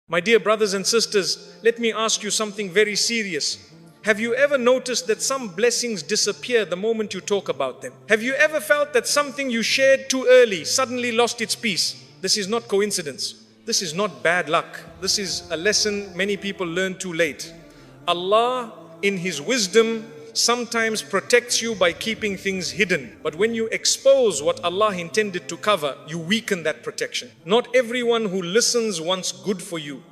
My dear brothers and sisters, let me ask you something very serious. Have you ever noticed that some blessings disappear the moment you talk about them? Have you ever felt that something you shared too early suddenly lost its peace? This is not coincidence. This is not bad luck. This is a lesson many people learn too late. Allah, in His wisdom, sometimes protects you by keeping things hidden. But when you expose what Allah intended to cover, you weaken that protection. Not everyone who listens wants good for you.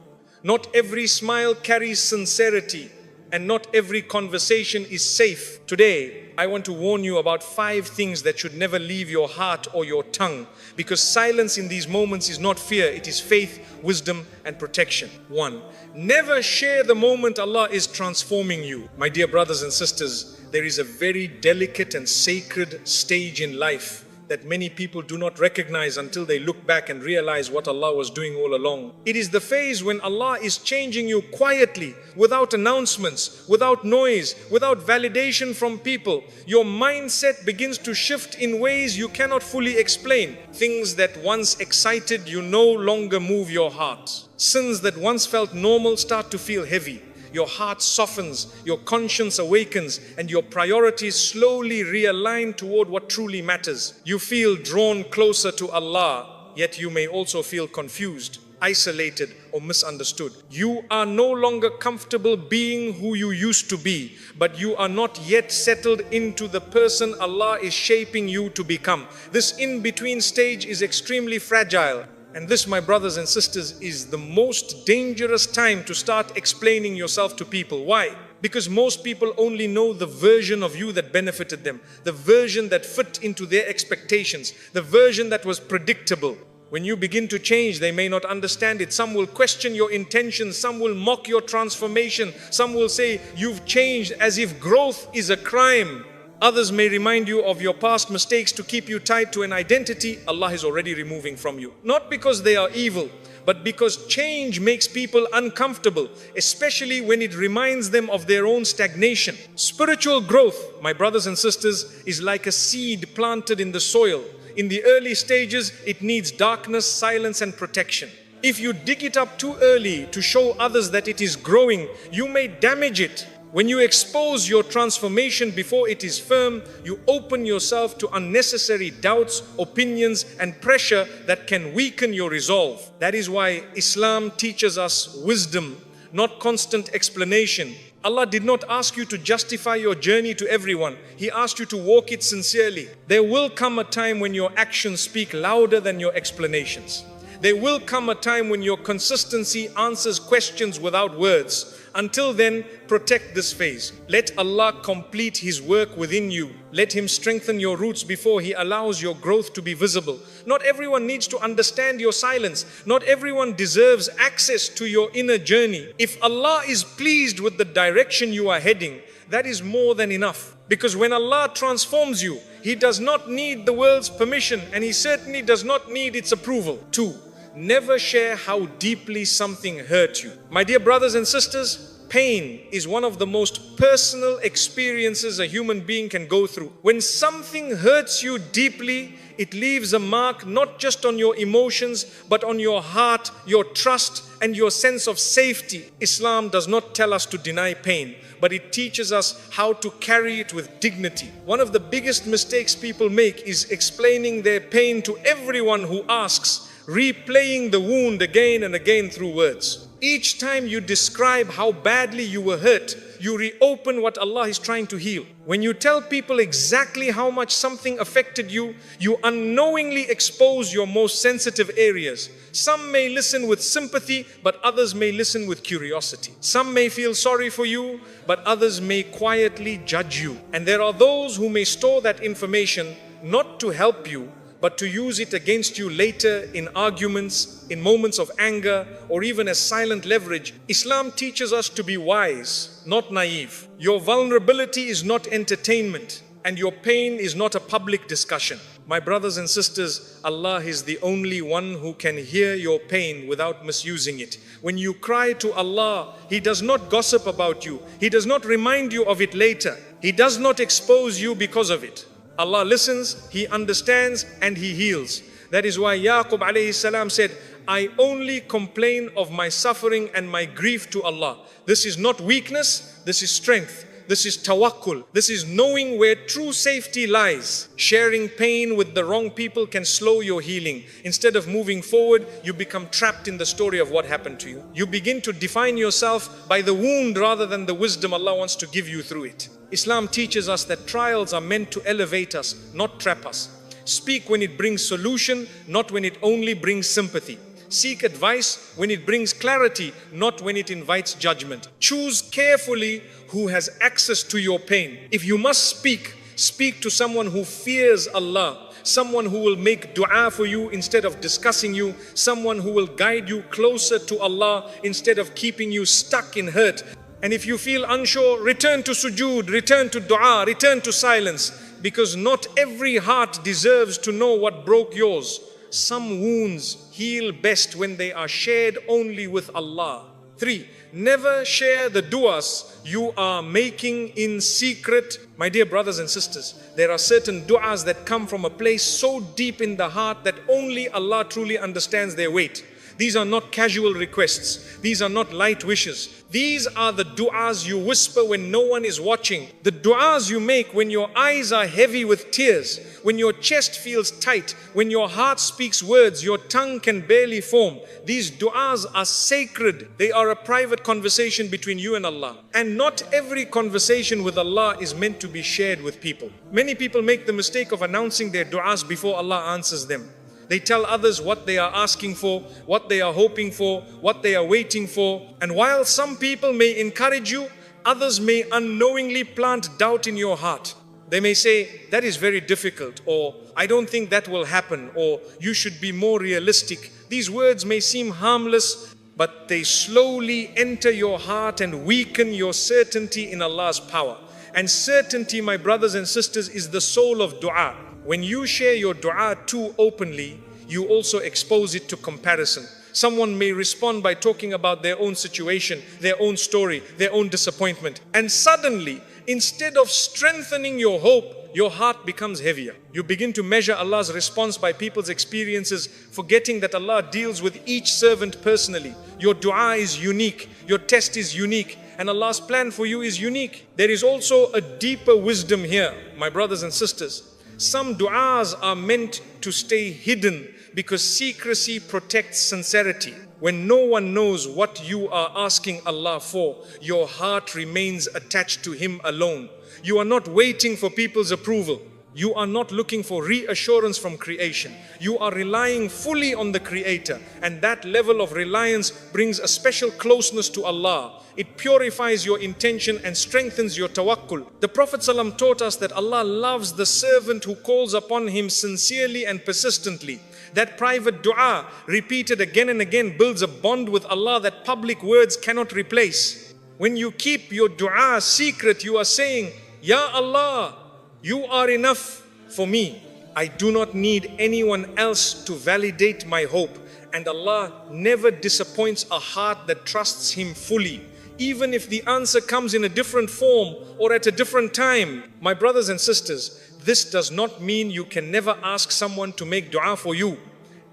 Not every smile carries sincerity. And not every conversation is safe. Today, I want to warn you about 5 things that should never leave your heart or your tongue. Because silence in these moments is not fear, it is faith, wisdom, and protection. 1. Never share the moment Allah is transforming you. My dear brothers and sisters, there is a very delicate and sacred stage in life that many people do not recognize until they look back and realize what Allah was doing all along. It is the phase when Allah is changing you quietly, without announcements, without noise, without validation from people. Your mindset begins to shift in ways you cannot fully explain. Things that once excited you no longer move your heart. Sins that once felt normal start to feel heavy. Your heart softens, your conscience awakens, and your priorities slowly realign toward what truly matters. You feel drawn closer to Allah, yet you may also feel confused, isolated, or misunderstood. You are no longer comfortable being who you used to be, but you are not yet settled into the person Allah is shaping you to become. This in-between stage is extremely fragile. And this, my brothers and sisters, is the most dangerous time to start explaining yourself to people. Why? Because most people only know the version of you that benefited them, the version that fit into their expectations, the version that was predictable. When you begin to change, they may not understand it. Some will question your intentions, some will mock your transformation, some will say you've changed as if growth is a crime. Others may remind you of your past mistakes to keep you tied to an identity Allah is already removing from you. Not because they are evil, but because change makes people uncomfortable, especially when it reminds them of their own stagnation. Spiritual growth, my brothers and sisters, is like a seed planted in the soil. In the early stages, it needs darkness, silence, and protection. If you dig it up too early to show others that it is growing, you may damage it. When you expose your transformation before it is firm, you open yourself to unnecessary doubts, opinions, and pressure that can weaken your resolve. That is why Islam teaches us wisdom, not constant explanation. Allah did not ask you to justify your journey to everyone. He asked you to walk it sincerely. There will come a time when your actions speak louder than your explanations. There will come a time when your consistency answers questions without words. Until then, protect this phase. Let Allah complete His work within you. Let Him strengthen your roots before He allows your growth to be visible. Not everyone needs to understand your silence. Not everyone deserves access to your inner journey. If Allah is pleased with the direction you are heading, that is more than enough. Because when Allah transforms you, He does not need the world's permission, and He certainly does not need its approval. 2. Never share how deeply something hurt you. My dear brothers and sisters, pain is one of the most personal experiences a human being can go through. When something hurts you deeply, it leaves a mark not just on your emotions, but on your heart, your trust, and your sense of safety. Islam does not tell us to deny pain, but it teaches us how to carry it with dignity. One of the biggest mistakes people make is explaining their pain to everyone who asks, replaying the wound again and again through words. Each time you describe how badly you were hurt, you reopen what Allah is trying to heal. When you tell people exactly how much something affected you, you unknowingly expose your most sensitive areas. Some may listen with sympathy, but others may listen with curiosity. Some may feel sorry for you, but others may quietly judge you. And there are those who may store that information not to help you, but to use it against you later in arguments, in moments of anger, or even as silent leverage. Islam teaches us to be wise, not naive. Your vulnerability is not entertainment, and your pain is not a public discussion. My brothers and sisters, Allah is the only one who can hear your pain without misusing it. When you cry to Allah, He does not gossip about you. He does not remind you of it later. He does not expose you because of it. Allah listens, He understands, and He heals. That is why Yaqub alayhi salam said, I only complain of my suffering and my grief to Allah. This is not weakness, this is strength. This is tawakkul. This is knowing where true safety lies. Sharing pain with the wrong people can slow your healing. Instead of moving forward, you become trapped in the story of what happened to you. You begin to define yourself by the wound rather than the wisdom Allah wants to give you through it. Islam teaches us that trials are meant to elevate us, not trap us. Speak when it brings solution, not when it only brings sympathy. Seek advice when it brings clarity, not when it invites judgment. Choose carefully who has access to your pain. If you must speak, speak to someone who fears Allah, someone who will make dua for you instead of discussing you, someone who will guide you closer to Allah instead of keeping you stuck in hurt. And if you feel unsure, return to sujood, return to dua, return to silence, because not every heart deserves to know what broke yours. Some wounds heal best when they are shared only with Allah. 3. Never share the du'as you are making in secret. My dear brothers and sisters, there are certain du'as that come from a place so deep in the heart that only Allah truly understands their weight. These are not casual requests. These are not light wishes. These are the du'as you whisper when no one is watching. The du'as you make when your eyes are heavy with tears, when your chest feels tight, when your heart speaks words your tongue can barely form. These du'as are sacred. They are a private conversation between you and Allah. And not every conversation with Allah is meant to be shared with people. Many people make the mistake of announcing their du'as before Allah answers them. They tell others what they are asking for, what they are hoping for, what they are waiting for. And while some people may encourage you, others may unknowingly plant doubt in your heart. They may say, that is very difficult, or I don't think that will happen, or you should be more realistic. These words may seem harmless, but they slowly enter your heart and weaken your certainty in Allah's power. And certainty, my brothers and sisters, is the soul of dua. When you share your dua too openly, you also expose it to comparison. Someone may respond by talking about their own situation, their own story, their own disappointment. And suddenly, instead of strengthening your hope, your heart becomes heavier. You begin to measure Allah's response by people's experiences, forgetting that Allah deals with each servant personally. Your dua is unique, your test is unique, and Allah's plan for you is unique. There is also a deeper wisdom here, my brothers and sisters. Some du'as are meant to stay hidden because secrecy protects sincerity. When no one knows what you are asking Allah for, your heart remains attached to Him alone. You are not waiting for people's approval. You are not looking for reassurance from creation. You are relying fully on the Creator, and that level of reliance brings a special closeness to Allah. It purifies your intention and strengthens your tawakkul. The Prophet ﷺ taught us that Allah loves the servant who calls upon Him sincerely and persistently. That private dua, repeated again and again, builds a bond with Allah that public words cannot replace. When you keep your dua secret, you are saying, Ya Allah, you are enough for me. I do not need anyone else to validate my hope. And Allah never disappoints a heart that trusts Him fully, even if the answer comes in a different form or at a different time. My brothers and sisters, this does not mean you can never ask someone to make dua for you.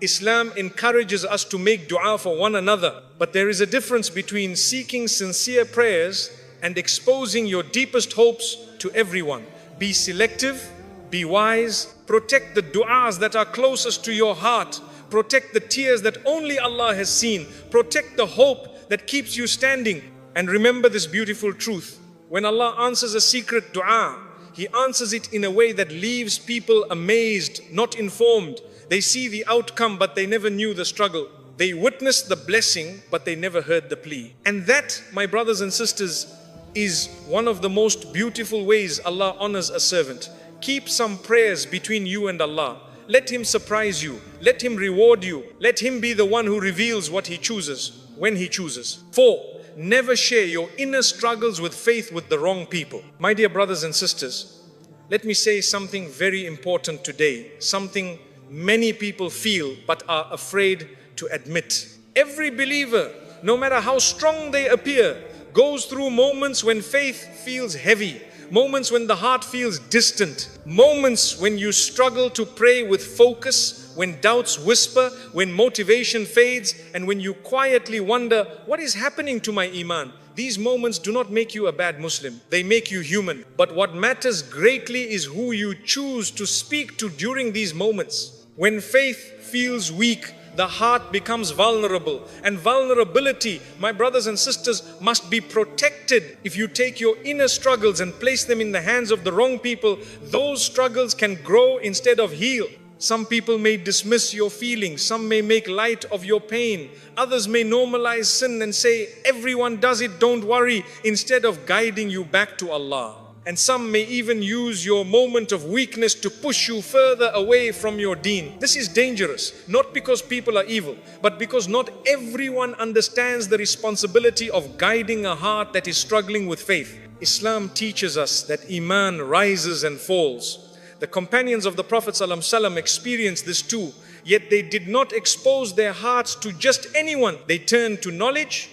Islam encourages us to make dua for one another. But there is a difference between seeking sincere prayers and exposing your deepest hopes to everyone. Be selective, be wise, protect the du'as that are closest to your heart, protect the tears that only Allah has seen, protect the hope that keeps you standing. And remember this beautiful truth: when Allah answers a secret du'a, He answers it in a way that leaves people amazed, not informed. They see the outcome, but they never knew the struggle. They witnessed the blessing, but they never heard the plea. And that, my brothers and sisters, is one of the most beautiful ways Allah honors a servant. Keep some prayers between you and Allah. Let Him surprise you. Let Him reward you. Let Him be the one who reveals what He chooses, when He chooses. 4. Never share your inner struggles with faith with the wrong people. My dear brothers and sisters, let me say something very important today, something many people feel but are afraid to admit. Every believer, no matter how strong they appear, goes through moments when faith feels heavy, moments when the heart feels distant, moments when you struggle to pray with focus, when doubts whisper, when motivation fades, and when you quietly wonder, what is happening to my iman? These moments do not make you a bad Muslim. They make you human. But what matters greatly is who you choose to speak to during these moments. When faith feels weak, the heart becomes vulnerable. And vulnerability, my brothers and sisters, must be protected. If you take your inner struggles and place them in the hands of the wrong people, those struggles can grow instead of heal. Some people may dismiss your feelings. Some may make light of your pain. Others may normalize sin and say, everyone does it, don't worry, instead of guiding you back to Allah. And some may even use your moment of weakness to push you further away from your deen. This is dangerous, not because people are evil, but because not everyone understands the responsibility of guiding a heart that is struggling with faith. Islam teaches us that iman rises and falls. The companions of the Prophet ﷺ experienced this too, yet they did not expose their hearts to just anyone. They turned to knowledge,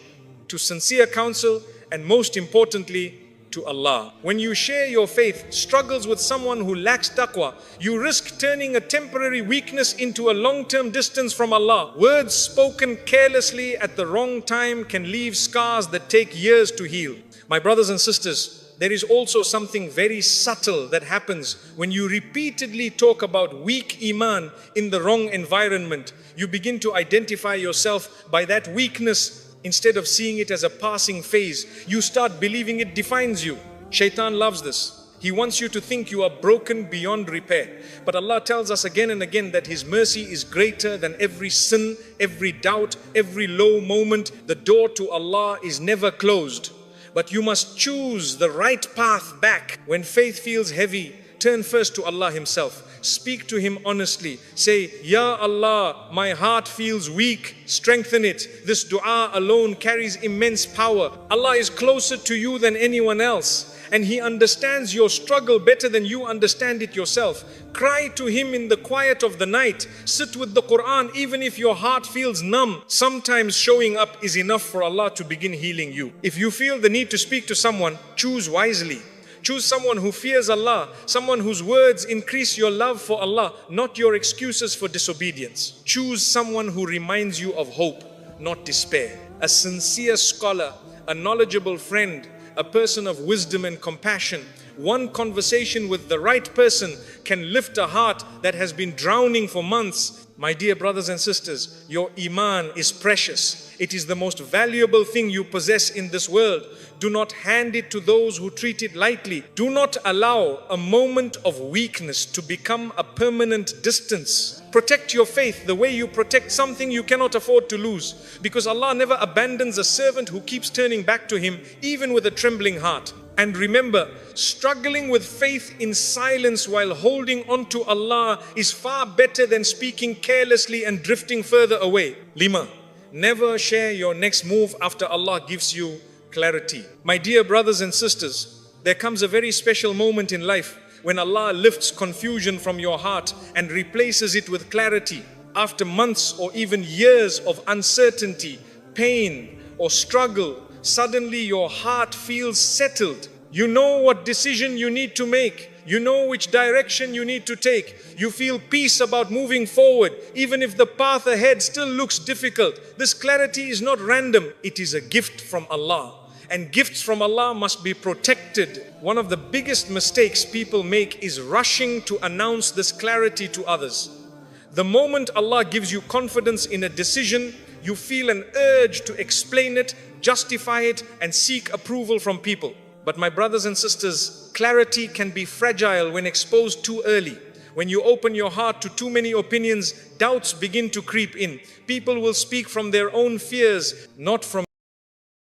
to sincere counsel, and most importantly, to Allah. When you share your faith struggles with someone who lacks taqwa, you risk turning a temporary weakness into a long-term distance from Allah. Words spoken carelessly at the wrong time can leave scars that take years to heal. My brothers and sisters, there is also something very subtle that happens when you repeatedly talk about weak iman in the wrong environment. You begin to identify yourself by that weakness instead of seeing it as a passing phase. You start believing it defines you. Shaitan loves this. He wants you to think you are broken beyond repair. But Allah tells us again and again that His mercy is greater than every sin, every doubt, every low moment. The door to Allah is never closed. But you must choose the right path back. When faith feels heavy, turn first to Allah Himself. Speak to Him honestly. Say, Ya Allah, my heart feels weak. Strengthen it. This dua alone carries immense power. Allah is closer to you than anyone else. And He understands your struggle better than you understand it yourself. Cry to Him in the quiet of the night. Sit with the Quran even if your heart feels numb. Sometimes showing up is enough for Allah to begin healing you. If you feel the need to speak to someone, choose wisely. Choose someone who fears Allah, someone whose words increase your love for Allah, not your excuses for disobedience. Choose someone who reminds you of hope, not despair. A sincere scholar, a knowledgeable friend, a person of wisdom and compassion. One conversation with the right person can lift a heart that has been drowning for months. My dear brothers and sisters, your iman is precious. It is the most valuable thing you possess in this world. Do not hand it to those who treat it lightly. Do not allow a moment of weakness to become a permanent distance. Protect your faith the way you protect something you cannot afford to lose. Because Allah never abandons a servant who keeps turning back to Him, even with a trembling heart. And remember, struggling with faith in silence while holding on to Allah is far better than speaking carelessly and drifting further away. Lima, never share your next move after Allah gives you clarity. My dear brothers and sisters, there comes a very special moment in life when Allah lifts confusion from your heart and replaces it with clarity. After months or even years of uncertainty, pain or struggle, suddenly your heart feels settled. You know what decision you need to make. You know which direction you need to take. You feel peace about moving forward, even if the path ahead still looks difficult. This clarity is not random. It is a gift from Allah. And gifts from Allah must be protected. One of the biggest mistakes people make is rushing to announce this clarity to others. The moment Allah gives you confidence in a decision, you feel an urge to explain it, justify it, and seek approval from people. But my brothers and sisters, clarity can be fragile when exposed too early. When you open your heart to too many opinions, doubts begin to creep in. People will speak from their own fears, not from